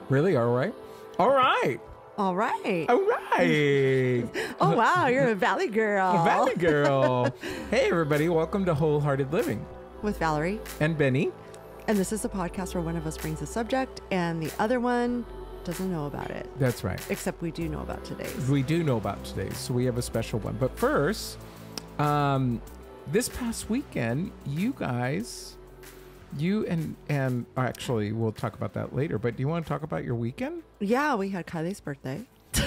Really? All right. All right. All right. All right. Oh, wow. You're a Valley girl. Valley girl. Hey, everybody. Welcome to Wholehearted Living With Valerie and Bennie. And this is a podcast where one of us brings a subject and the other one doesn't know about it. That's right. Except we do know about today's. We do know about today's, so we have a special one. But first, this past weekend, you guys, and actually, we'll talk about that later. But do you want to talk about your weekend? Yeah, we had Kylie's birthday. What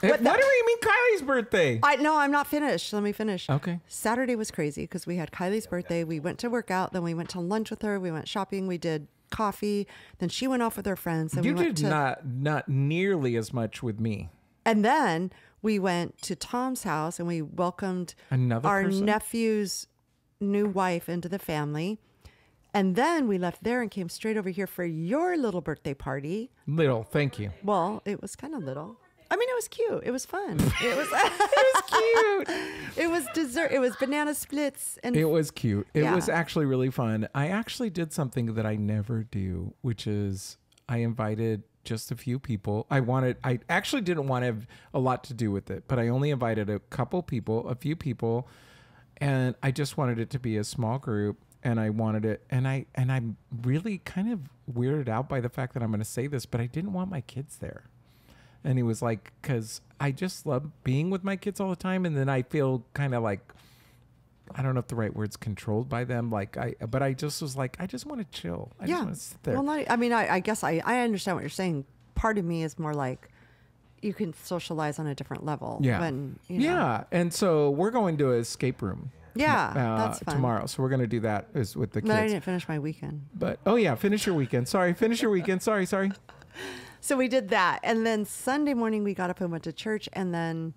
do you mean Kylie's birthday? No, I'm not finished. Let me finish. Okay. Saturday was crazy because we had Kylie's birthday. We went to work out. Then we went to lunch with her. We went shopping. We did coffee. Then she went off with her friends. Then You we went did not nearly as much with me. And then we went to Tom's house and we welcomed our nephew's new wife into the family. And then we left there and came straight over here for your little birthday party. Little, thank you. Well, it was kind of little. I mean, it was cute. It was fun. It was It was cute. It was dessert. It was banana splits. And it was cute. It Yeah. was actually really fun. I actually did something that I never do, which is I invited just a few people. I actually didn't want to have a lot to do with it, but I only invited a few people, and I just wanted it to be a small group. And I wanted it, and I'm really kind of weirded out by the fact that I'm going to say this, but I didn't want my kids there. And he was like, because I just love being with my kids all the time, and then I feel kind of like, I don't know if the right word's controlled by them. But I just was like, I just want to chill. I just want to sit there. Well, I guess I understand what you're saying. Part of me is more like, you can socialize on a different level. Yeah. When, Yeah. And so we're going to an escape room. Yeah, that's fun. Tomorrow. So we're going to do that with the kids. But I didn't finish my weekend. But, oh yeah, finish your weekend. Sorry, finish your weekend. Sorry. So we did that. And then Sunday morning we got up and went to church. And then,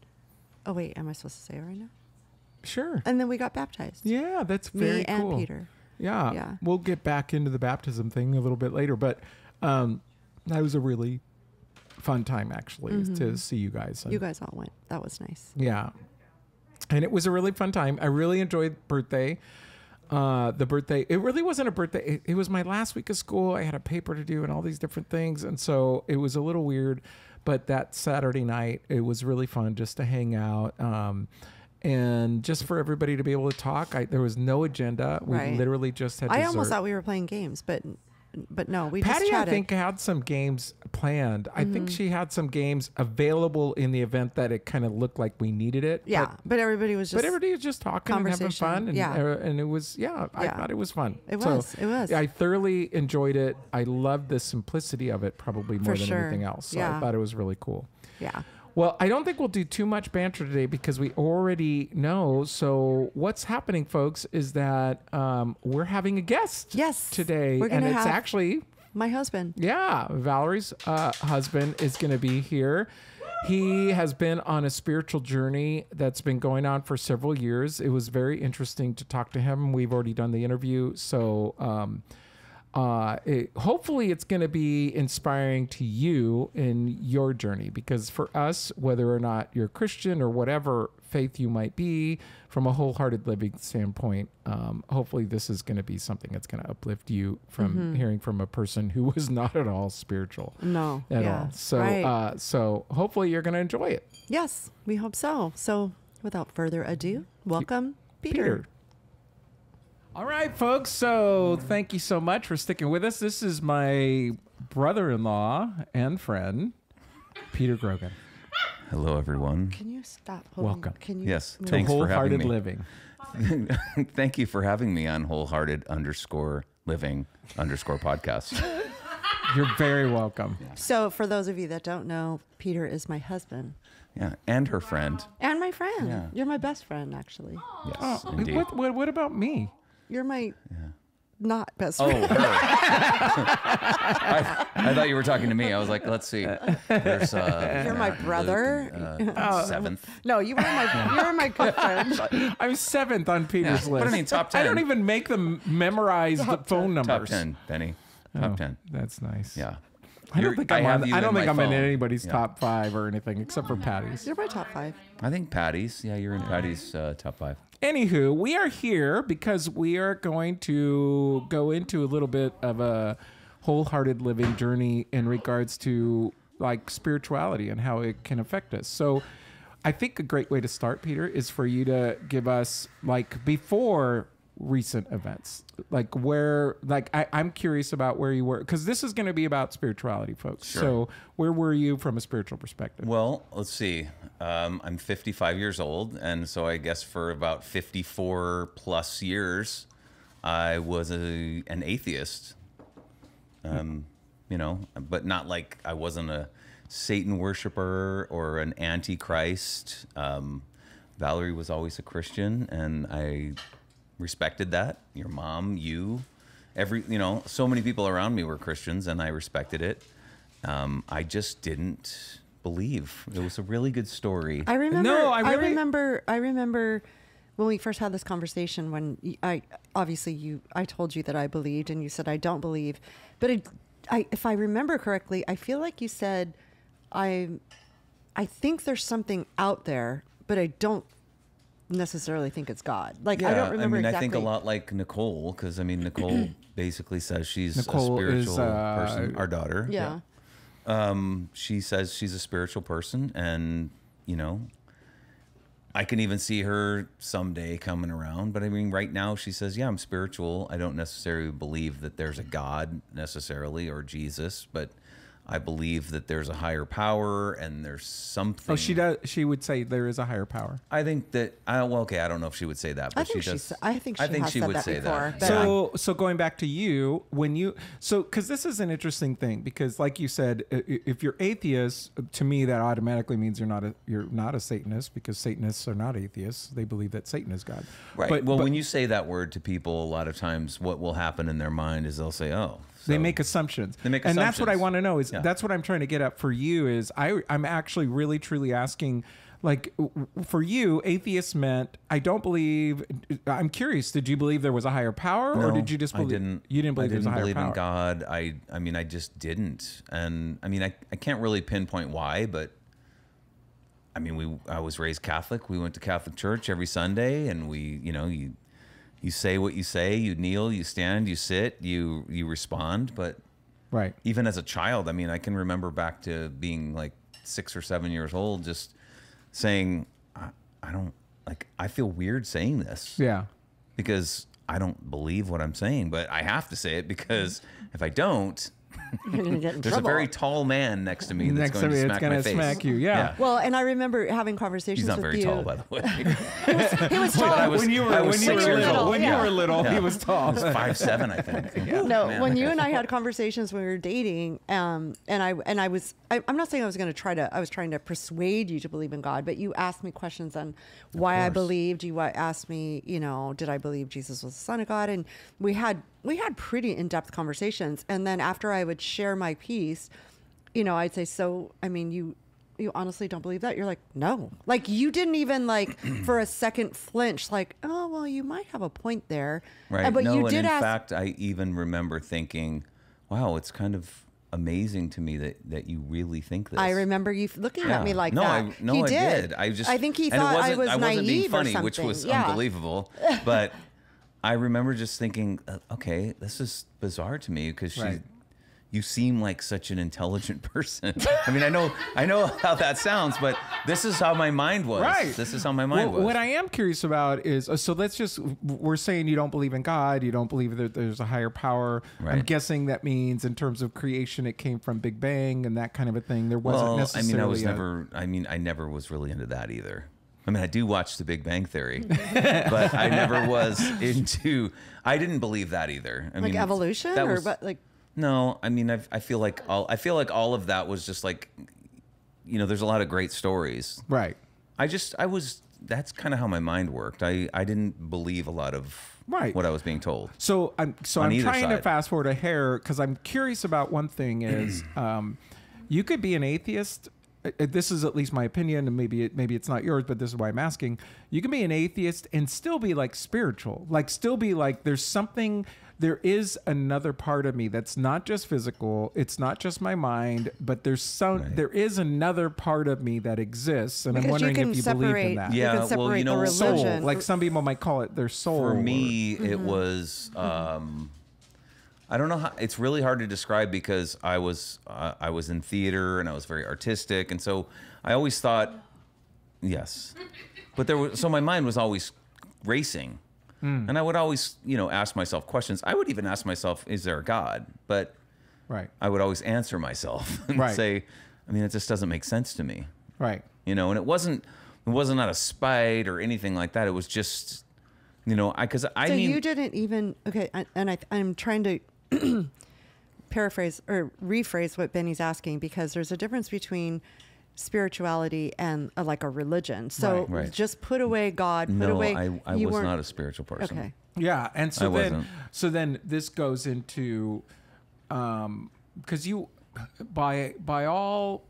oh wait, am I supposed to say it right now? Sure. And then we got baptized. Yeah, that's very Me cool. and Peter. Yeah. We'll get back into the baptism thing a little bit later. But that was a really fun time, actually, to see you guys. You guys all went. That was nice. Yeah. And it was a really fun time. I really enjoyed birthday. The birthday, it really wasn't a birthday. It was my last week of school. I had a paper to do and all these different things. And so it was a little weird. But that Saturday night, it was really fun just to hang out. And just for everybody to be able to talk. There was no agenda. We literally just had dessert. I almost thought we were playing games, but no, we Patty, just chatted. I think, had some games planned. I think she had some games available in the event that it kind of looked like we needed it. Yeah, but everybody was just talking and having fun. And, and it was, I thought it was fun. It was. I thoroughly enjoyed it. I loved the simplicity of it probably more than anything else. So I thought it was really cool. Yeah. Well, I don't think we'll do too much banter today because we already know. So what's happening, folks, is that we're having a guest today. And it's actually my husband. Yeah. Valerie's husband is going to be here. He has been on a spiritual journey that's been going on for several years. It was very interesting to talk to him. We've already done the interview. So hopefully it's going to be inspiring to you in your journey, because for us, whether or not you're Christian or whatever faith you might be, from a wholehearted living standpoint, hopefully this is going to be something that's going to uplift you from hearing from a person who was not at all spiritual. No. At all. So, so hopefully you're going to enjoy it. Yes, we hope so. So without further ado, welcome, Peter. All right, folks. So thank you so much for sticking with us. This is my brother-in-law and friend, Peter Grogan. Hello, everyone. Can you stop? Welcome. Can you Yes. Thanks for having me. Living. Thank you for having me on Wholehearted_living_ podcast. You're very welcome. So for those of you that don't know, Peter is my husband. Yeah, and her friend. And my friend. Yeah. You're my best friend, actually. Yes, indeed. What about me? You're my not best Oh, friend. her. I thought you were talking to me. I was like, let's see. There's, You're my brother. Seventh. No, you're my good friend. I'm seventh on Peter's list. But I mean, top 10. I don't even make them memorize the phone numbers. Top 10, Benny. Top 10. That's nice. Yeah. I don't think I'm in phone. anybody's top 5 or anything except for Patty's. You're my top 5. I think Patty's. Yeah, you're in Patty's top 5. Anywho, we are here because we are going to go into a little bit of a wholehearted living journey in regards to like spirituality and how it can affect us. So I think a great way to start, Peter, is for you to give us like before recent events, like where, like I'm curious about where you were, because this is going to be about spirituality, folks. Sure. So where were you from a spiritual perspective? Well, let's see. I'm 55 years old, and so I guess for about 54 plus years, I was an atheist. You know, but not like I wasn't a Satan worshiper or an antichrist. Valerie was always a Christian, and I respected that. Your mom, you, you know, so many people around me were Christians, and I respected it. I just didn't believe. It was a really good story. I remember. No, I remember when we first had this conversation. When I told you that I believed, and you said I don't believe. But if I remember correctly, I feel like you said I think there's something out there, but I don't necessarily think it's God. Like, yeah, I don't remember exactly. I think a lot like Nicole, because I mean, Nicole basically says she's a spiritual person. Our daughter. Yeah. She says she's a spiritual person, and you know, I can even see her someday coming around. But I mean, right now she says, yeah, I'm spiritual. I don't necessarily believe that there's a God necessarily or Jesus, but I believe that there's a higher power and there's something. Oh, she does. She would say there is a higher power. I think that. Well, okay, I don't know if she would say that, but she does. I think she would said say before, that. So going back to you, because this is an interesting thing, because like you said, if you're atheist, to me that automatically means you're not a Satanist, because Satanists are not atheists. They believe that Satan is God. Right. But when you say that word to people, a lot of times what will happen in their mind is they'll say, "Oh." So they make assumptions. And that's what I want to know is that's what I'm trying to get at for you is I'm actually really truly asking, like, for you, atheist meant I don't believe. I'm curious. Did you believe there was a higher power, or did you just believe? You didn't believe there was a higher power. I didn't believe in God. I mean, I just didn't. And I mean, I can't really pinpoint why, but I mean, I was raised Catholic. We went to Catholic church every Sunday, and you say what you say, you kneel, you stand, you sit, you respond. But right, even as a child, I mean, I can remember back to being like 6 or 7 years old, just saying, I feel weird saying this. Yeah. Because I don't believe what I'm saying, but I have to say it because if I don't, there's a very tall man next to me that's going to smack my face. Smack you, yeah. Well, and I remember having conversations with you. He's not very tall, by the way. He was tall. When you were little, he was tall. He was 5'7", I think. Yeah. No, when you and I had conversations when we were dating, and I'm not saying I was trying to persuade you to believe in God, but you asked me questions on why I believed. You asked me, did I believe Jesus was the Son of God? And we had pretty in-depth conversations. And then after I would share my piece, I'd say, so, I mean, you honestly don't believe that? You're like, no. Like, you didn't even, like, for a second flinch, like, oh, well, you might have a point there. Right. But you did in fact, I even remember thinking, wow, it's kind of amazing to me that you really think this. I remember you looking at me like that. I did. I think he thought I was naive or something. I wasn't being funny, which was unbelievable. But I remember just thinking, okay, this is bizarre to me because you seem like such an intelligent person. I mean, I know how that sounds, but this is how my mind was. Right. This is how my mind was. What I am curious about is, we're saying you don't believe in God, you don't believe that there's a higher power. Right. I'm guessing that means in terms of creation, it came from Big Bang and that kind of a thing. There wasn't necessarily I never was really into that either. I mean, I do watch The Big Bang Theory, but I never was into. I didn't believe that either. I mean, evolution, No, I mean, I feel like all of that was just like, there's a lot of great stories. Right. That's kind of how my mind worked. I didn't believe a lot of what I was being told. So I'm trying to fast forward a hair because I'm curious about one thing is, you could be an atheist. This is at least my opinion, and maybe it's not yours, but this is why I'm asking. You can be an atheist and still be like spiritual, like still be like there is another part of me that's not just physical. It's not just my mind, but there is another part of me that exists, and I'm wondering if you believe in that. Yeah, you can separate the religion. Soul, like some people might call it their soul. For me, it was. I don't know how. It's really hard to describe because I was in theater and I was very artistic, and so I always thought, yes, but so my mind was always racing, and I would always ask myself questions. I would even ask myself, is there a God? But I would always answer myself and say, I mean, it just doesn't make sense to me, and it wasn't out of spite or anything like that. It was just, because I mean, you didn't even and I'm trying to paraphrase or rephrase what Benny's asking, because there's a difference between spirituality and like a religion. So just put away God. Put away. I was not a spiritual person. Okay. Yeah, and so then this goes into because you by all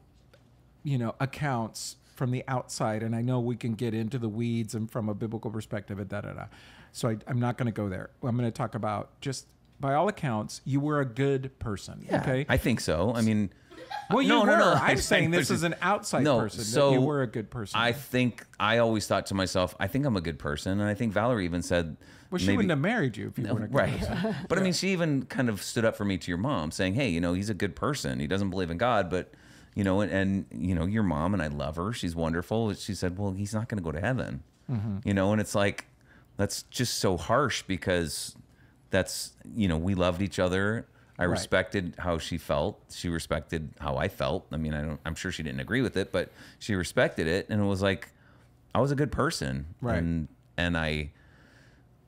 accounts from the outside, and I know we can get into the weeds and from a biblical perspective and so I'm not going to go there. I'm going to talk about just by all accounts, you were a good person. Yeah, okay, I think so. I mean, well, you were. No. I'm saying this is an outside person. So you were a good person. I think I always thought to myself, I think I'm a good person, and I think Valerie even said, well, she wouldn't have married you if you weren't a good person. But I mean, she even kind of stood up for me to your mom, saying, hey, he's a good person. He doesn't believe in God, but and your mom, and I love her. She's wonderful. She said, well, he's not going to go to heaven. And it's like, that's just so harsh because that's, we loved each other. I respected how she felt. She respected how I felt. I mean, I'm sure she didn't agree with it, but she respected it. And it was like, I was a good person. Right. And I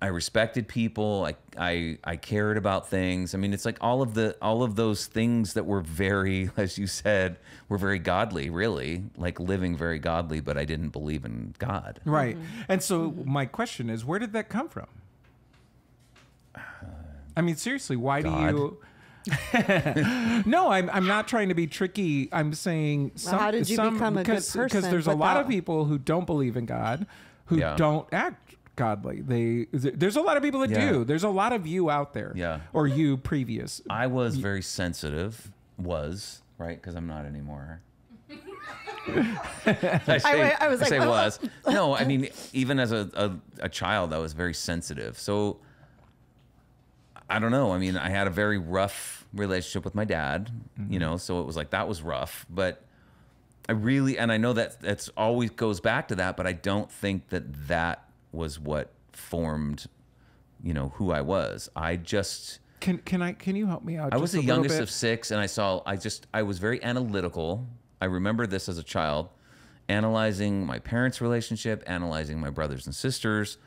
respected people. I cared about things. I mean, it's like all of those things that were very, as you said, were very godly, really, like living very godly, but I didn't believe in God. Right. And so my question is, where did that come from? I mean, seriously, why do you... No, I'm not trying to be tricky. I'm saying how did you become a good person? Because there's a lot of people who don't believe in God, who don't act godly. There's a lot of people that do. There's a lot of you out there. Yeah. Or you previous. I was very sensitive. Right? Because I'm not anymore. I was like, was. No, I mean, even as a child, I was very sensitive. So I don't know. I mean, I had a very rough relationship with my dad, so it was like, that was rough. But I know that's always goes back to that, but I don't think that was what formed, who I was. I just... Can you help me out? I was the youngest of 6, and I was very analytical. I remember this as a child, analyzing my parents' relationship, analyzing my brothers and sisters.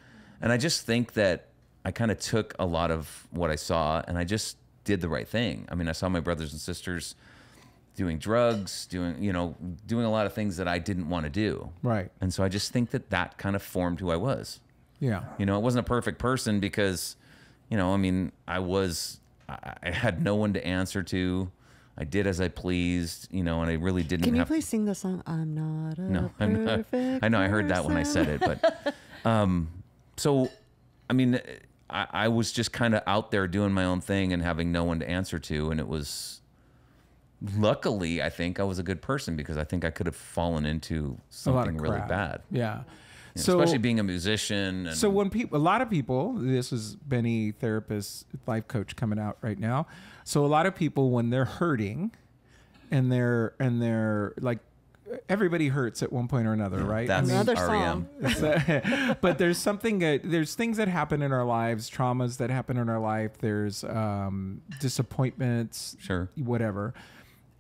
And I just think that I kind of took a lot of what I saw and I just did the right thing. I mean, I saw my brothers and sisters doing drugs, doing a lot of things that I didn't want to do. Right. And so I just think that kind of formed who I was. Yeah. I wasn't a perfect person because, I mean, I had no one to answer to. I did as I pleased, and I really didn't. Can you please sing the song? I'm not a perfect I know I heard that when I said it, but so I mean, I was just kind of out there doing my own thing and having no one to answer to, and it was luckily I think I was a good person because I think I could have fallen into something really bad. Yeah. So, especially being a musician. And so when a lot of people, this is Benny, therapist, life coach coming out right now. So a lot of people, when they're hurting and they're like, everybody hurts at one point or another, right? That's another song. But there's there's things that happen in our lives, traumas that happen in our life. There's disappointments, whatever.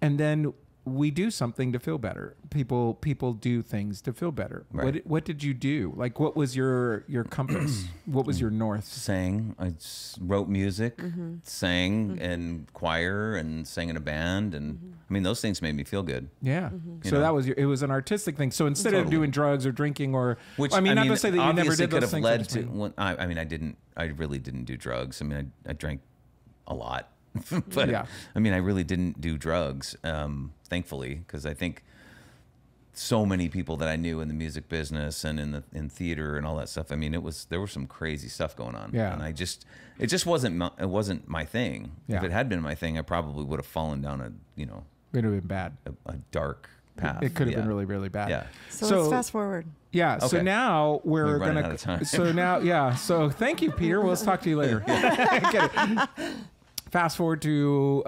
And then we do something to feel better. People do things to feel better. Right. What did you do? Like, what was your compass? What was your north? Sang. I wrote music, sang in choir, and sang in a band, and I mean those things made me feel good. Yeah. So that was it was an artistic thing. So instead of doing drugs or drinking or, which I mean, not to say that you never did could those have things. led to. I mean, I really didn't do drugs. I mean, I drank a lot. But I mean, I really didn't do drugs, thankfully, because I think so many people that I knew in the music business and in theater and all that stuff. I mean, there was some crazy stuff going on. Yeah. And it just wasn't my thing. Yeah. If it had been my thing, I probably would have fallen down it would have been bad. A dark path. It could have been really, really bad. Yeah. So let's fast forward. Yeah. Okay. So now we're running out of time. So now, yeah. So thank you, Peter. We'll talk to you later. fast forward to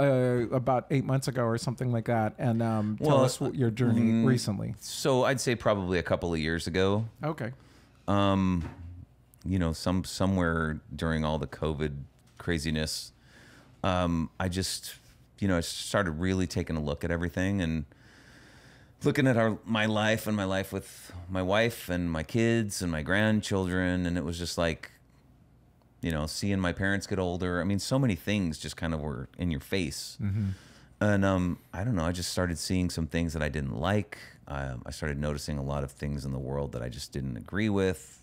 about 8 months ago or something like that, and tell us what your journey recently. So I'd say probably a couple of years ago. Okay. You know, somewhere during all the COVID craziness, I just, you know, I started really taking a look at everything and looking at my life and my life with my wife and my kids and my grandchildren, and it was just like, you know, seeing my parents get older. I mean, so many things just kind of were in your face. And I don't know, I just started seeing some things that I didn't like. I started noticing a lot of things in the world that I just didn't agree with.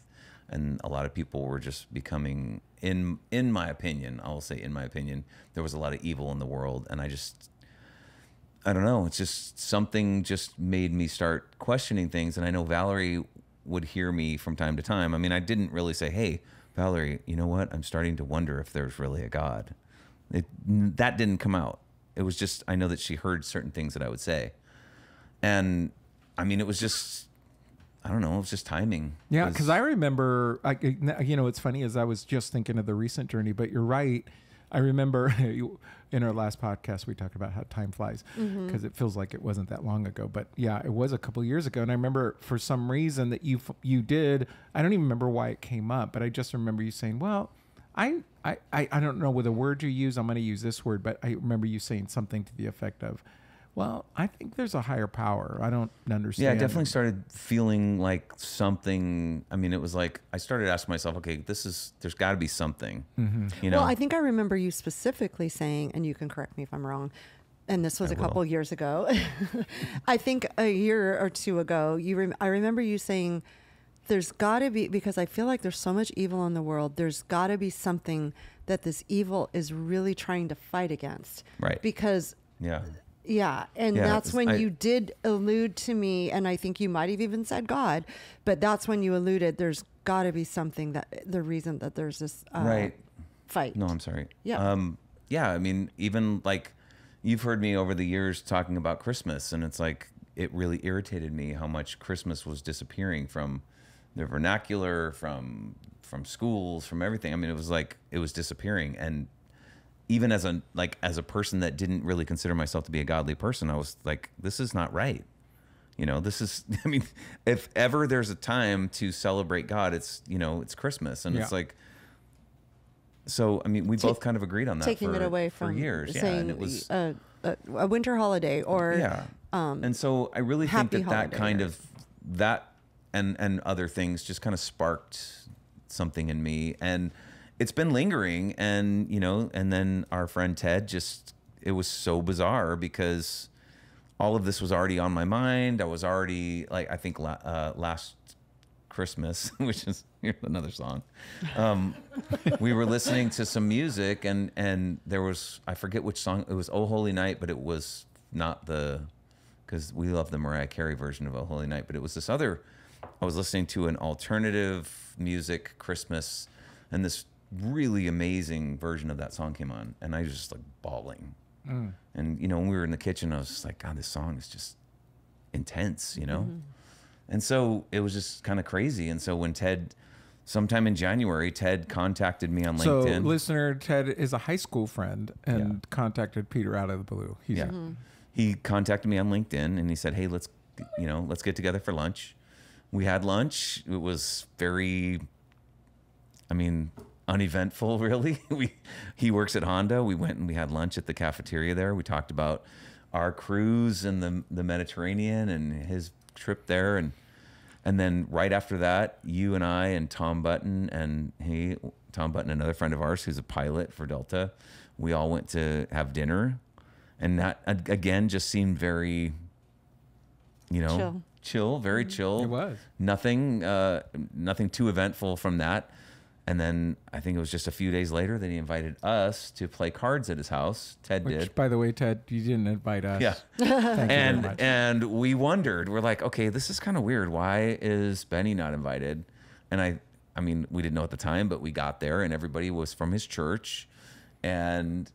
And a lot of people were just becoming, in my opinion, I will say in my opinion, there was a lot of evil in the world. And I don't know, it's just something just made me start questioning things. And I know Valerie would hear me from time to time. I mean, I didn't really say, hey, Valerie, you know what? I'm starting to wonder if there's really a God. That didn't come out. It was just, I know that she heard certain things that I would say. And I mean, it was just, I don't know, it was just timing. Yeah, because I remember, you know, what's funny is I was just thinking of the recent journey, but you're right. I remember in our last podcast, we talked about how time flies because it feels like it wasn't that long ago. But yeah, it was a couple years ago. And I remember for some reason that you did, I don't even remember why it came up, but I just remember you saying, well, I don't know what the word you use. I'm going to use this word, but I remember you saying something to the effect of, well, I think there's a higher power. I don't understand. Yeah, I definitely started feeling like something. I mean, it was like I started asking myself, okay, there's got to be something. You know? Well, I think I remember you specifically saying, and you can correct me if I'm wrong, and this was a couple years ago. I think a year or two ago, I remember you saying, there's got to be, because I feel like there's so much evil in the world, there's got to be something that this evil is really trying to fight against. Right. Because... Yeah, and that's when you did allude to me, and I think you might have even said God, but that's when you alluded there's got to be something the reason that there's this fight. No, I'm sorry. Yeah. Yeah, I mean, even like you've heard me over the years talking about Christmas, and it's like it really irritated me how much Christmas was disappearing from the vernacular, from schools, from everything. I mean, it was like it was disappearing. And even as a person that didn't really consider myself to be a godly person, I was like, this is not right. You know, this is, I mean, if ever there's a time to celebrate God, it's, you know, it's Christmas. And it's like, so, I mean, we both kind of agreed on that taking it away from years. Saying, and it was a winter holiday or, and so I really think that kind of that and other things just kind of sparked something in me. And it's been lingering, and, you know, and then our friend Ted it was so bizarre because all of this was already on my mind. I was already like, I think last Christmas, which is another song. We were listening to some music and there was, I forget which song, it was Oh Holy Night, but it was not because we love the Mariah Carey version of Oh Holy Night, but it was this other, I was listening to an alternative music Christmas, and this really amazing version of that song came on, and I was just like bawling. And, you know, when we were in the kitchen, I was just like, God, this song is just intense, you know? And so it was just kind of crazy. And so when sometime in January, Ted contacted me on LinkedIn. So listener, Ted is a high school friend and contacted Peter out of the blue. He contacted me on LinkedIn and he said, hey, let's get together for lunch. We had lunch. It was very, uneventful, really. He works at Honda. We went and we had lunch at the cafeteria there. We talked about our cruise in the Mediterranean and his trip there, and then right after that, you and I and Tom Button, another friend of ours who's a pilot for Delta, we all went to have dinner, and that again just seemed very, chill, very chill. It was nothing too eventful from that. And then I think it was just a few days later that he invited us to play cards at his house. Ted did. By the way, Ted, you didn't invite us. Yeah. Thank you very much. And we wondered, we're like, okay, this is kind of weird. Why is Bennie not invited? And we didn't know at the time, but we got there and everybody was from his church. And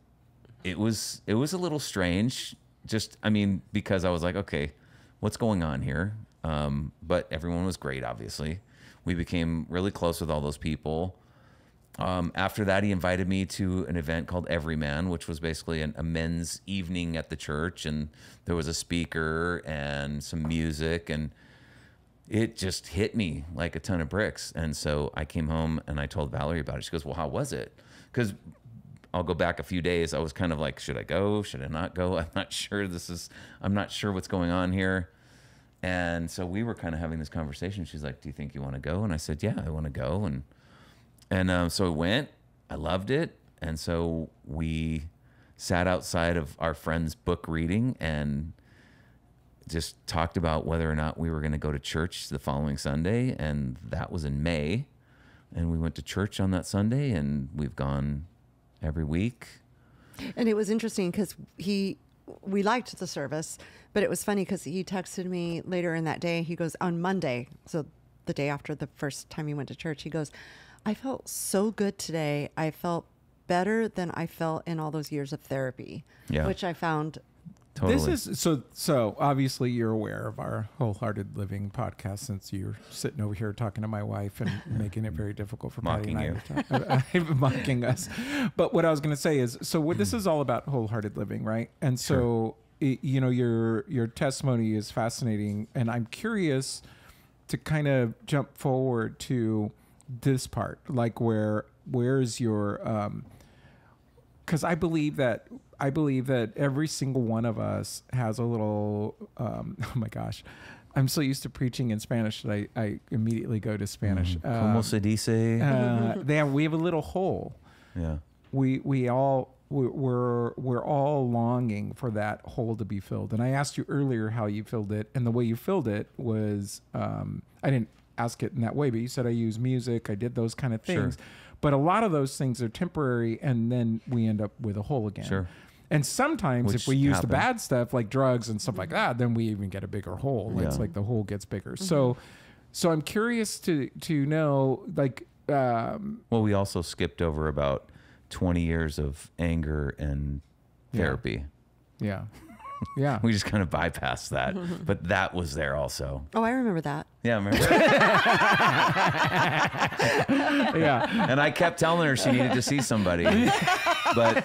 it was a little strange. Because I was like, okay, what's going on here? But everyone was great, obviously. We became really close with all those people. After that, he invited me to an event called Everyman, which was basically a men's evening at the church. And there was a speaker and some music, and it just hit me like a ton of bricks. And so I came home and I told Valerie about it. She goes, well, how was it? Because I'll go back a few days. I was kind of like, should I go? Should I not go? I'm not sure what's going on here. And so we were kind of having this conversation. She's like, do you think you want to go? And I said, yeah, I want to go. And so I went. I loved it. And so we sat outside of our friend's book reading and just talked about whether or not we were going to go to church the following Sunday. And that was in May. And we went to church on that Sunday, and we've gone every week. And it was interesting because we liked the service, but it was funny because he texted me later in that day. He goes, on Monday, so the day after the first time he went to church, he goes, I felt so good today. I felt better than I felt in all those years of therapy, which I found. Totally. This is so obviously you're aware of our Wholehearted Living podcast, since you're sitting over here talking to my wife and making it very difficult for Patty and I mocking us. But what I was going to say is, so this is all about wholehearted living, right? And so, you know, your testimony is fascinating, and I'm curious to kind of jump forward to this part, like where's your, because I believe that every single one of us has a little, oh my gosh, I'm so used to preaching in Spanish that I immediately go to Spanish. Como se dice? We have a little hole. Yeah. We're all longing for that hole to be filled. And I asked you earlier how you filled it, and the way you filled it was, I didn't ask it in that way, but you said I use music, I did those kind of things. Sure. But a lot of those things are temporary, and then we end up with a hole again. Sure. And sometimes if we use the bad stuff like drugs and stuff like that, then we even get a bigger hole. Yeah. It's like the hole gets bigger. Mm-hmm. So I'm curious to know, like, well, we also skipped over about 20 years of anger and therapy. Yeah. Yeah. We just kind of bypassed that, but that was there also. Oh, I remember that. Yeah, I remember. Yeah. And I kept telling her she needed to see somebody, but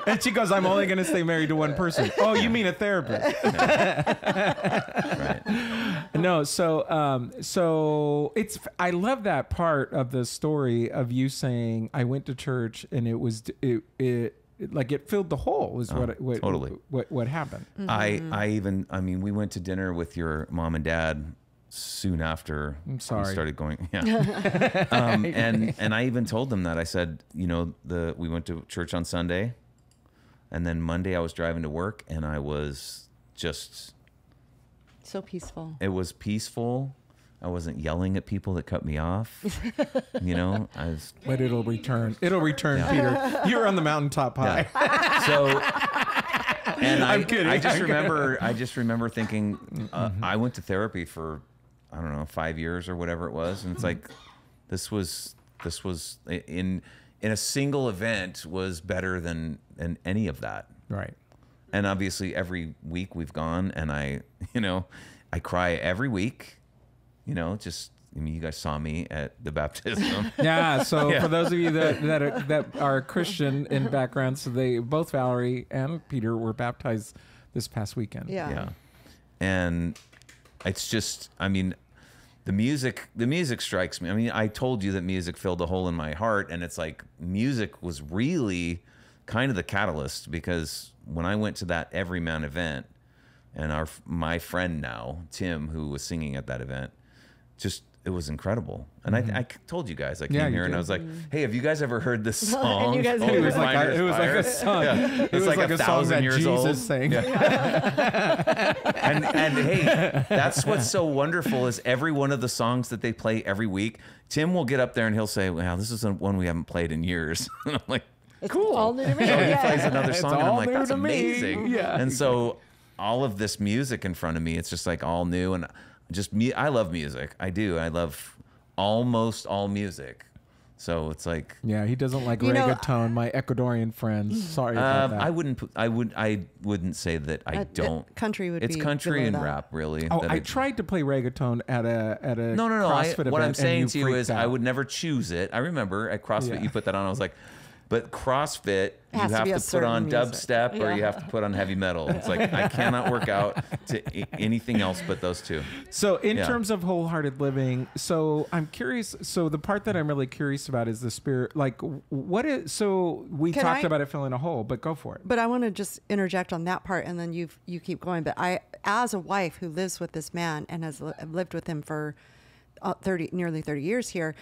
and she goes, "I'm only going to stay married to one person." Oh, you mean a therapist? Right. No, so it's. I love that part of the story of you saying, "I went to church and it was like it filled the hole," is totally what happened. Mm-hmm. I mean, we went to dinner with your mom and dad soon after we started going. Yeah. And I even told them that. I said, you know, we went to church on Sunday, and then Monday I was driving to work, and I was just so peaceful. It was peaceful. I wasn't yelling at people that cut me off. You know, but it'll return. It'll return, yeah. Peter. You're on the mountaintop high. Yeah. So, and I'm kidding. I just remember thinking, I went to therapy for, I don't know, 5 years or whatever it was, and it's like, this was in a single event was better than any of that. Right. And obviously, every week we've gone, and I cry every week. You know, I mean, you guys saw me at the baptism. Yeah. So for those of you that are Christian in background, so both Valerie and Peter were baptized this past weekend. Yeah. Yeah. And it's just, I mean, the music strikes me. I mean, I told you that music filled a hole in my heart, and it's like music was really kind of the catalyst, because when I went to that Everyman event, and my friend now, Tim, who was singing at that event, it was incredible. And I told you guys, I came here and I was like, hey, have you guys ever heard this song? And you guys it was like a song. Yeah. It was like 1,000 years Jesus old. Sang. Yeah. and hey, that's what's so wonderful is every one of the songs that they play every week, Tim will get up there and he'll say, wow, this is one we haven't played in years. And I'm like, cool. All new to me. So he plays another song and I'm like, that's amazing. Yeah. And so all of this music in front of me, it's just like all new. And just me, I love music. I do. I love almost all music. So it's like, yeah, he doesn't like reggaeton. My Ecuadorian friends, sorry about that. I wouldn't say that I don't. Country would it's be country and that. rap, really. Oh, I tried to play reggaeton at a no. CrossFit event. What I'm saying to you is, out. I would never choose it. I remember at CrossFit you put that on. I was like, but CrossFit, you have to put on dubstep or you have to put on heavy metal. It's like, I cannot work out to anything else but those two. So in terms of wholehearted living, so I'm curious. So the part that I'm really curious about is the spirit. Like, what is, so we talked about it filling a hole, but go for it. But I want to just interject on that part and then you keep going. But I, as a wife who lives with this man and has lived with him for nearly 30 years here,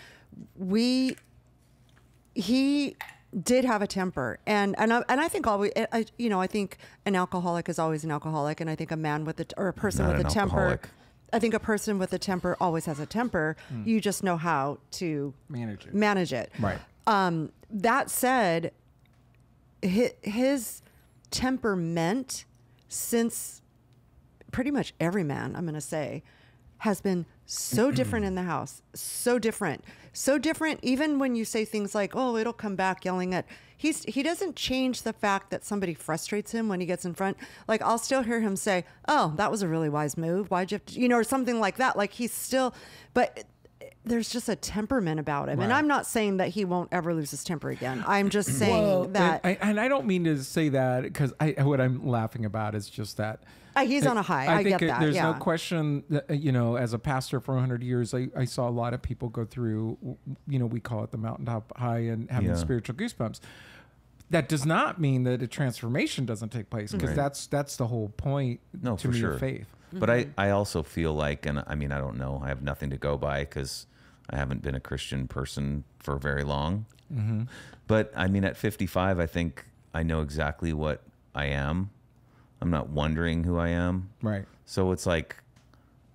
he did have a temper, and I think always, I think an alcoholic is always an alcoholic, and I think a man with a person with a temper, I think a person with a temper always has a temper. You just know how to manage it. Right. That said, his temperament, since pretty much every man, I'm going to say, has been so different in the house. So different. Even when you say things like, oh, it'll come back yelling at, he doesn't change the fact that somebody frustrates him when he gets in front. Like, I'll still hear him say, oh, that was a really wise move. Why'd you have to, or something like that. Like, he's still, but there's just a temperament about him. Right. And I'm not saying that he won't ever lose his temper again. I'm just saying that. And I don't mean to say that, because what I'm laughing about is just that. He's on a high. I get that. There's no question that, as a pastor for 100 years, I saw a lot of people go through, we call it the mountaintop high and having spiritual goosebumps. That does not mean that a transformation doesn't take place, because that's the whole point to me of faith. But I also feel like, and I mean, I don't know, I have nothing to go by because I haven't been a Christian person for very long. But I mean, at 55, I think I know exactly what I am. I'm not wondering who I am. Right. So it's like,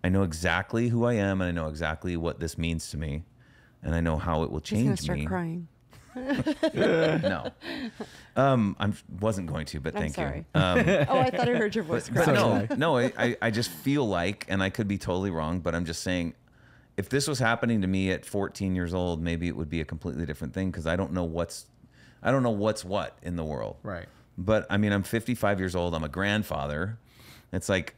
I know exactly who I am, and I know exactly what this means to me, and I know how it will change me. Start crying. No. I wasn't going to, but thank you. I thought I heard your voice cry. No, I just feel like, and I could be totally wrong, but I'm just saying, if this was happening to me at 14 years old, maybe it would be a completely different thing, because I don't know what's what in the world. Right. But I mean, I'm 55 years old. I'm a grandfather. It's like,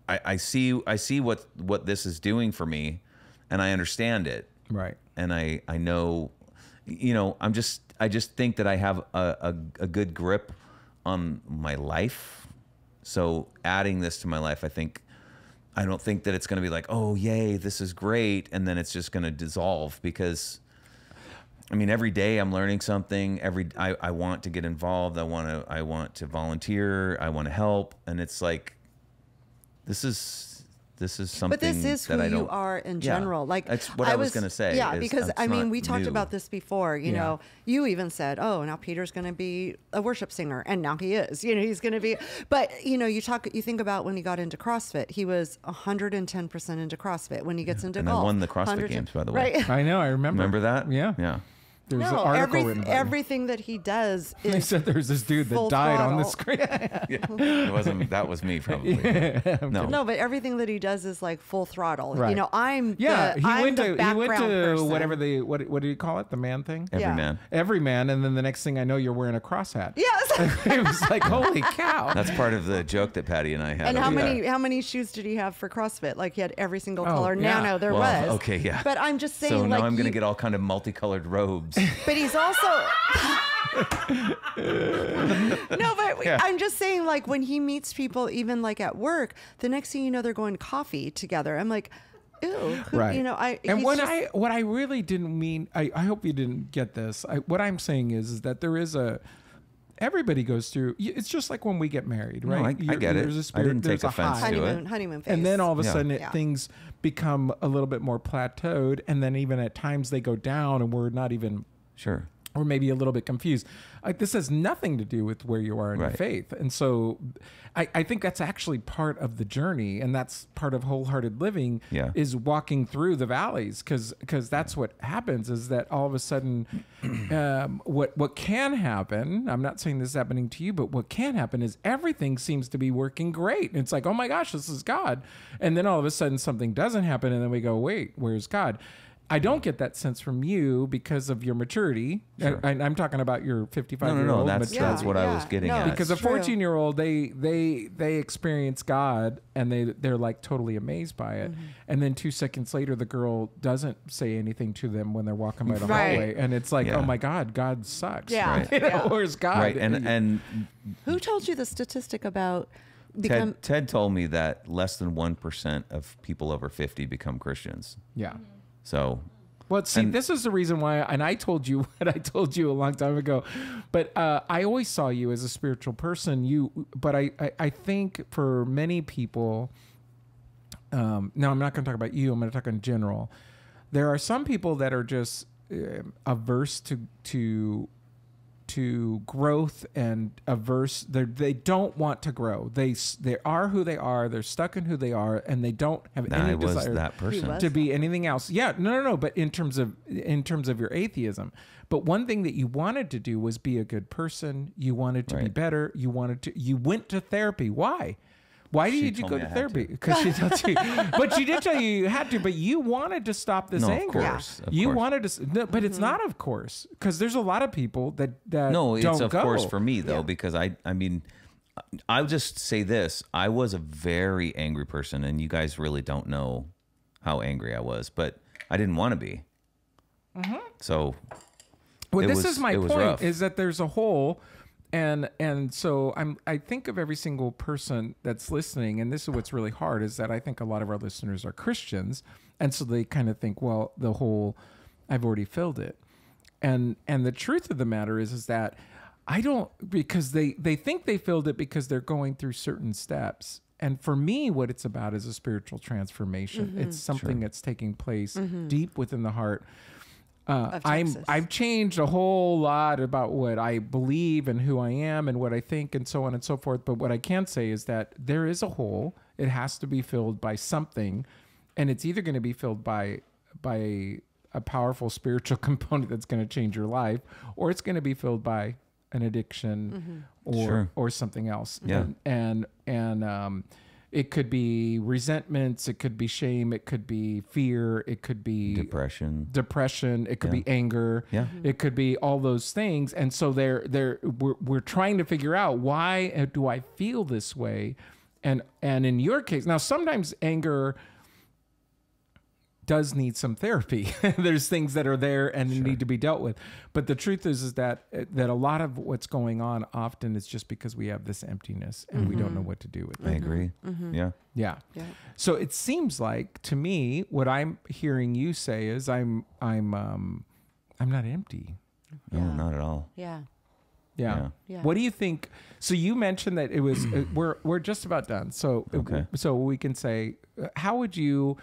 I see what this is doing for me, and I understand it. Right. And I know, I just think that I have a good grip on my life. So adding this to my life, I don't think that it's going to be like, oh, yay, this is great, and then it's just going to dissolve, because I mean, every day I'm learning something. I want to get involved. I want to volunteer. I want to help. And it's like, this is something. But this is who you are in general. Like, that's what I was going to say. Yeah, because I mean, we talked about this before. You know, you even said, "Oh, now Peter's going to be a worship singer," and now he is. He's going to be. But you think about when he got into CrossFit, he was 110% into CrossFit. When he gets into golf, I won the CrossFit Games, by the way. Right. I know. I remember. Remember that? Yeah. Yeah. There's an article written about everything that he does is. They said there's this dude that died on the screen. It wasn't. That was me, probably. No, but everything that he does is like full throttle. Right. He went to person. Whatever what do you call it? The man thing. Every man, and then the next thing I know, you're wearing a cross hat. Yes. It was like, holy cow. That's part of the joke that Patty and I had. And how many shoes did he have for CrossFit? Like, he had every single color. Nano there was. Okay, yeah. But I'm just saying. So now I'm going to get all kind of multicolored robes. But he's also I'm just saying, like, when he meets people, even like at work, the next thing you know, they're going coffee together. I'm like, ew. Right. What I really didn't mean, I hope you didn't get this. What I'm saying is that there is everybody goes through. It's just like when we get married, right? No, I get it. There's a spirit, I didn't take offense to it. Honeymoon phase. And then all of a sudden things become a little bit more plateaued, and then even at times they go down, and we're not even sure. Or maybe a little bit confused. This has nothing to do with where you are in your faith. And so I think that's actually part of the journey, and that's part of wholehearted living is walking through the valleys, because that's what happens, is that all of a sudden what can happen, I'm not saying this is happening to you, but what can happen is everything seems to be working great. And it's like, oh my gosh, this is God. And then all of a sudden something doesn't happen, and then we go, wait, where's God? I don't get that sense from you because of your maturity. Sure. I'm talking about your 55-year-old. No, that's what I was getting at. Because a 14-year-old, they experience God and they're like totally amazed by it. And then 2 seconds later, the girl doesn't say anything to them when they're walking by the hallway, and it's like, oh my God, God sucks. Yeah, right. Where's God? Right, and who told you the statistic about? Ted told me that less than 1% of people over 50 become Christians. Yeah. So, well, see, this is the reason why, and I told you what I told you a long time ago, but I always saw you as a spiritual person. But I think for many people, now I'm not going to talk about you. I'm going to talk in general. There are some people that are just averse to growth and averse. They don't want to grow. They are who they are. They're stuck in who they are, and they don't have any desire that person to be anything else. Yeah, no. But in terms of your atheism, but one thing that you wanted to do was be a good person. You wanted to be better. You went to therapy. Why? Why did you go to therapy? Because she told you, but she did tell you had to. But you wanted to stop this anger. Of course. You wanted to, but it's not, of course, because there's a lot of people that no, it's don't of go. course for me though, because I mean, I'll just say this: I was a very angry person, and you guys really don't know how angry I was, but I didn't want to be. So, well, this is my point: rough. is that there's a hole. And so I think of every single person that's listening, and this is what's really hard, is that I think a lot of our listeners are Christians, and so they kind of think, well, the whole, I've already filled it. And the truth of the matter is that I don't, because they think they filled it because they're going through certain steps. And for me, what it's about is a spiritual transformation. It's something that's taking place deep within the heart. I've changed a whole lot about what I believe and who I am and what I think and so on and so forth. But what I can say is that there is a hole. It has to be filled by something, and it's either going to be filled by a powerful spiritual component that's going to change your life, or it's going to be filled by an addiction or something else. Yeah. And it could be resentments, it could be shame, it could be fear, it could be depression, it could be anger, it could be all those things. And so we're trying to figure out, why do I feel this way? And in your case, now sometimes anger does need some therapy. There's things that are there and need to be dealt with. But the truth is that a lot of what's going on often is just because we have this emptiness and we don't know what to do with it. I agree. Yeah. So it seems like, to me, what I'm hearing you say is I'm not empty. No, not at all. Yeah. What do you think? So you mentioned that it was we're just about done. So so we can say, how would you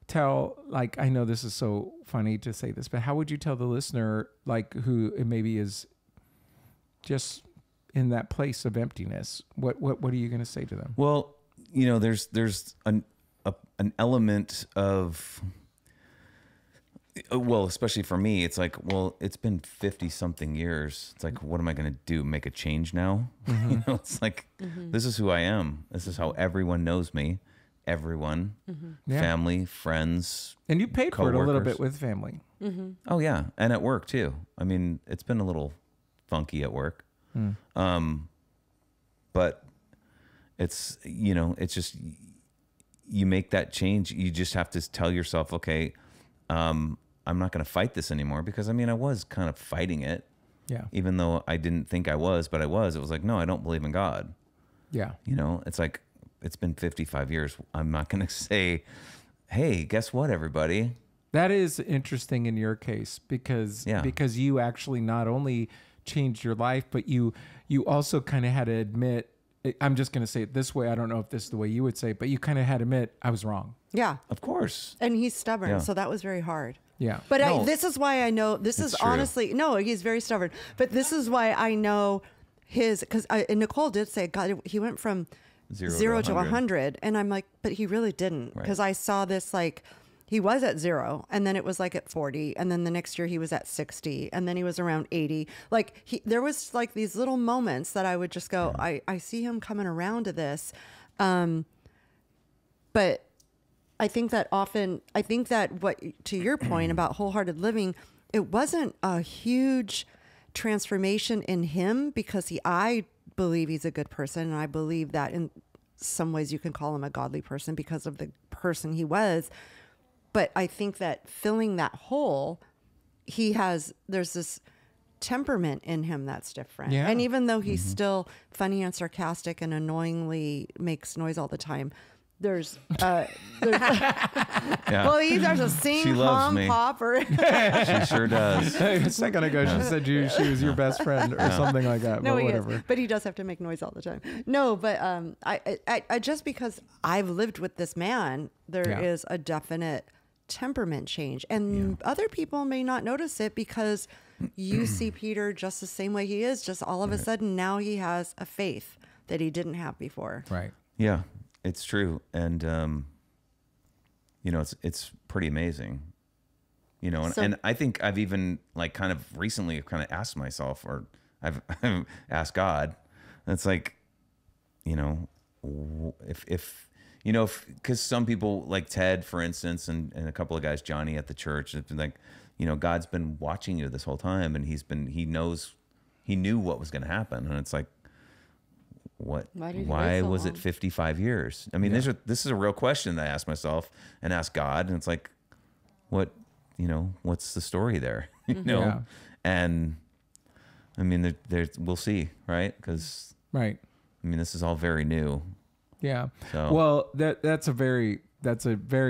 tell, like, I know this is so funny to say this, but how would you tell the listener, like, who maybe is just in that place of emptiness, what are you going to say to them? Well, there's an element of, well, especially for me, it's like, well, it's been 50 something years. It's like, what am I going to do? Make a change now? It's like, this is who I am. This is how everyone knows me. Everyone, family, friends. And you paid for it a little bit with family. Oh yeah. And at work too. I mean, it's been a little funky at work. But it's, it's just, you make that change. You just have to tell yourself, okay, I'm not going to fight this anymore, because I was kind of fighting it. Yeah. Even though I didn't think I was, but I was. It was like, no, I don't believe in God. Yeah. It's like, it's been 55 years. I'm not going to say, hey, guess what, everybody? That is interesting in your case, because you actually not only changed your life, but you also kind of had to admit, I'm just going to say it this way, I don't know if this is the way you would say it, but you kind of had to admit, I was wrong. Yeah. Of course. And he's stubborn, so that was very hard. Yeah. But this is why I know, this is honestly, no, he's very stubborn, but this is why I know because Nicole did say, God, he went from zero to 100. And I'm like, but he really didn't. Because I saw this, like, he was at 0, and then it was like at 40. And then the next year he was at 60. And then he was around 80. Like, there was like these little moments that I would just go, I see him coming around to this. But I think that what, to your point about wholehearted living, it wasn't a huge transformation in him because I believe he's a good person. And I believe that in some ways you can call him a godly person because of the person he was. But I think that filling that hole, there's this temperament in him that's different. Yeah. And even though he's still funny and sarcastic and annoyingly makes noise all the time, there's well, there's a sing, hum, pop, or she sure does. A second ago, she said she was your best friend or something like that. No, but he whatever. is. But he does have to make noise all the time. No, but I just because I've lived with this man, there is a definite temperament change, and other people may not notice it because you see Peter just the same way he is. Just all of a sudden now he has a faith that he didn't have before. Right. Yeah. It's true. And, you know, it's pretty amazing, you know, and I think I've even like kind of recently kind of asked myself, or I've asked God, and it's like, you know, if you know, because some people like Ted, for instance, and a couple of guys, Johnny at the church, it's been like, you know, God's been watching you this whole time, and he knew what was going to happen. And it's like, why was it 55 years? I mean, this is a real question that I ask myself and ask God. And it's like, what's the story there? You know? And I mean, we'll see. Right. Cause I mean, this is all very new. Yeah. So. Well, that's a very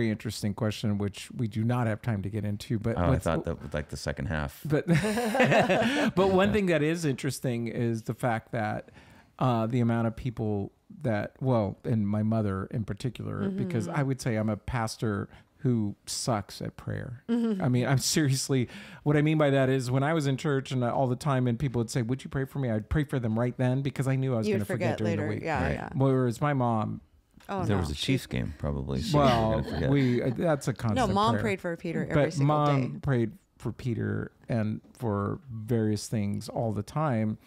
interesting question, which we do not have time to get into. But I thought that was like the second half. But but one thing that is interesting is the fact that the amount of people that, and my mother in particular, because I would say I'm a pastor who sucks at prayer. I mean, I'm seriously, what I mean by that is when I was in church and all the time and people would say, would you pray for me? I'd pray for them right then because I knew I was going to forget during the week. Yeah. Whereas my mom, there was a Chiefs game probably. Well, that's a constant No, Mom prayer. prayed for Peter every single day. Mom prayed for Peter and for various things all the time.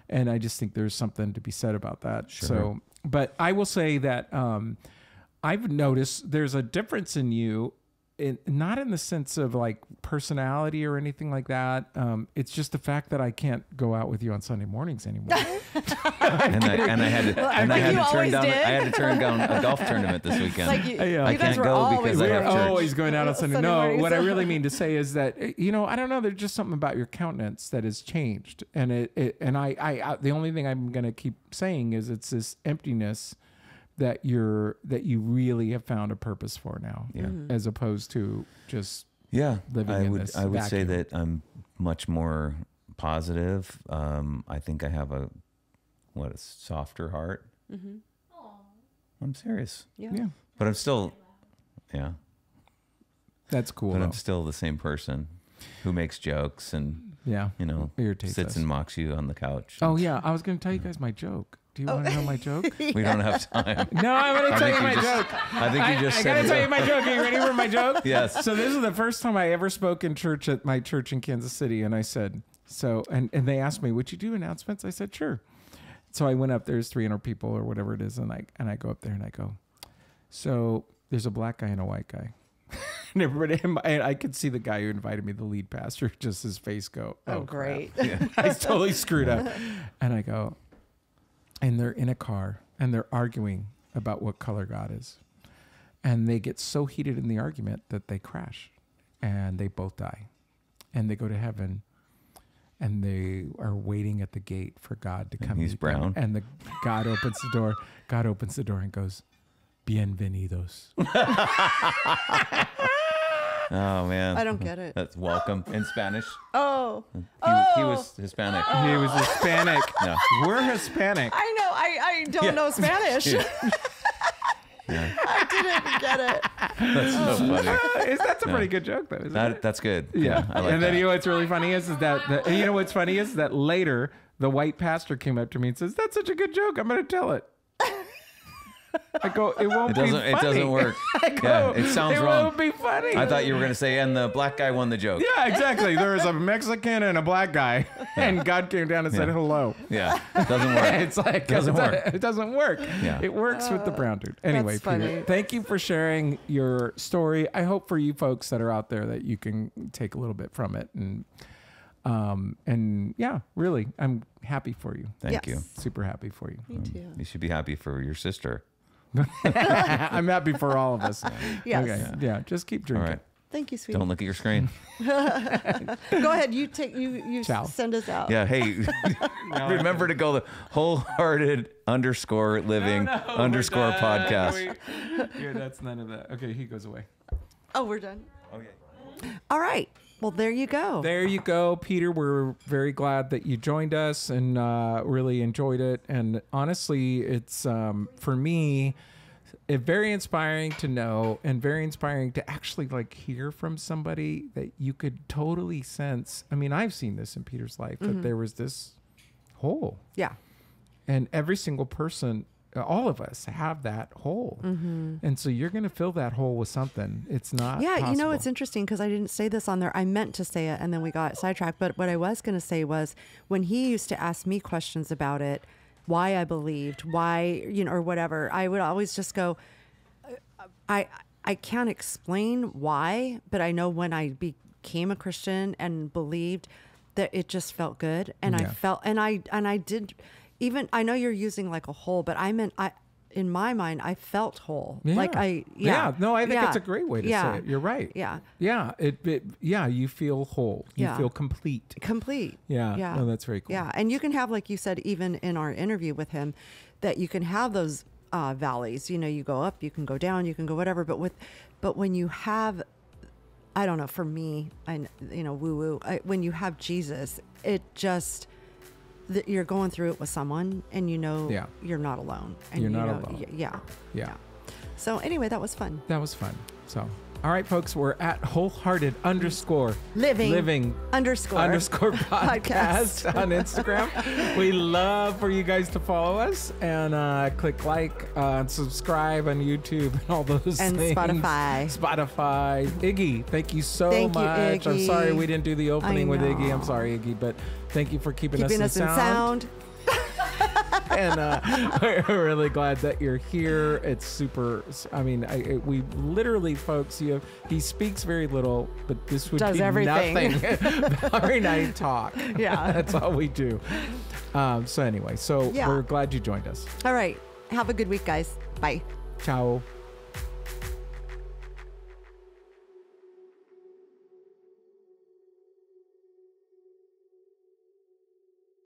And I just think there's something to be said about that. Sure. So, but I will say that I've noticed there's a difference in you, not in the sense of like personality or anything like that. It's just the fact that I can't go out with you on Sunday mornings anymore. I had to turn down a golf tournament this weekend. Like I can't go because I have church. Always going out on Sunday. No, what I really mean to say is that, I don't know. There's just something about your countenance that has changed, and I the only thing I'm going to keep saying is it's this emptiness that you really have found a purpose for now, as opposed to just living in this I would vacuum. say that I'm much more positive. I think I have a softer heart. I'm serious. Yeah. But I'm still, that's cool. But I'm still the same person who makes jokes and irritates sits us. and mocks you on the couch. Oh yeah, I was going to tell you guys my joke. Do you want to know my joke? We don't have time. No, I'm going to tell you my joke. I think you just I said got to tell you my joke. Are you ready for my joke? Yes. So this is the first time I ever spoke in church at my church in Kansas City. And I said, and they asked me, would you do announcements? I said, sure. So I went up, there's 300 people or whatever it is. And I go up there and I go, so there's a black guy and a white guy. And everybody, and I could see the guy who invited me, the lead pastor, just his face go, oh great. I totally screwed up. And I go, and they're in a car and they're arguing about what color God is. And they get so heated in the argument that they crash and they both die. And they go to heaven and they are waiting at the gate for God to come. He's brown. And God opens the door. God opens the door and goes, bienvenidos. Oh man, I don't get it. That's welcome in Spanish. Oh, he was Hispanic. He was Hispanic. No, we're Hispanic. I know. I don't know Spanish. I didn't get it. That's so funny. That's a pretty good joke, though. Isn't it? That's good. Yeah. I like and then that. what's really funny is that what's funny is that later the white pastor came up to me and says, "That's such a good joke. I'm going to tell it." I go, it won't be funny. It doesn't work. I go, it sounds wrong. It won't be funny. I thought you were going to say, and the black guy won the joke. Yeah, exactly. There was a Mexican and a black guy, and God came down and said hello. Yeah, it doesn't work. It's like, it doesn't work. It doesn't work. Yeah. It works with the brown dude. Anyway, Peter, thank you for sharing your story. I hope for you folks that are out there that you can take a little bit from it. And yeah, really, I'm happy for you. Thank you. Super happy for you. Me too. You should be happy for your sister. I'm happy for all of us. Yes. Okay. Yeah. Just keep drinking. All right. Thank you, sweetie. Don't look at your screen. Go ahead. You send us out. Yeah. Hey, remember to go to wholehearted _ living _ podcast. Here, that's none of that. Okay, he goes away. Oh, we're done. Okay. All right. Well, there you go. There you go, Peter. We're very glad that you joined us and really enjoyed it. And honestly, it's for me, very inspiring to know and very inspiring to actually like hear from somebody that you could totally sense. I mean, I've seen this in Peter's life, that there was this hole. Yeah. And every single person, all of us have that hole. And so you're going to fill that hole with something. It's not possible. You know, it's interesting because I didn't say this on there. I meant to say it and then we got sidetracked. But what I was going to say was when he used to ask me questions about it, why I believed, why, you know, or whatever, I would always just go, I can't explain why, but I know when I became a Christian and believed that it just felt good. And I felt, and I did, even, I know you're using like a whole, but I meant, in my mind, I felt whole. Yeah. Like No, I think it's a great way to say it. You're right. Yeah. Yeah. You feel whole. You feel complete. Yeah. Yeah. No, that's very cool. Yeah. And you can have, like you said, even in our interview with him, that you can have those valleys, you know, you go up, you can go down, you can go whatever. But when you have, I don't know, for me, when you have Jesus, it just, you're going through it with someone and you know you're not alone. And you're not alone. Yeah. So anyway, that was fun. That was fun. So, all right, folks, we're at wholehearted _ living _ podcast on Instagram. We love for you guys to follow us and click like and subscribe on YouTube and all those and things. Spotify. Iggy, thank you so much. I'm sorry we didn't do the opening with Iggy. I'm sorry, Iggy, but thank you for keeping us in sound. And we're really glad that you're here. It's super. I mean, we literally, folks. He speaks very little, but this would be everything. Nothing. Valerie and I talk. Yeah, that's all we do. So anyway, we're glad you joined us. All right, have a good week, guys. Bye. Ciao.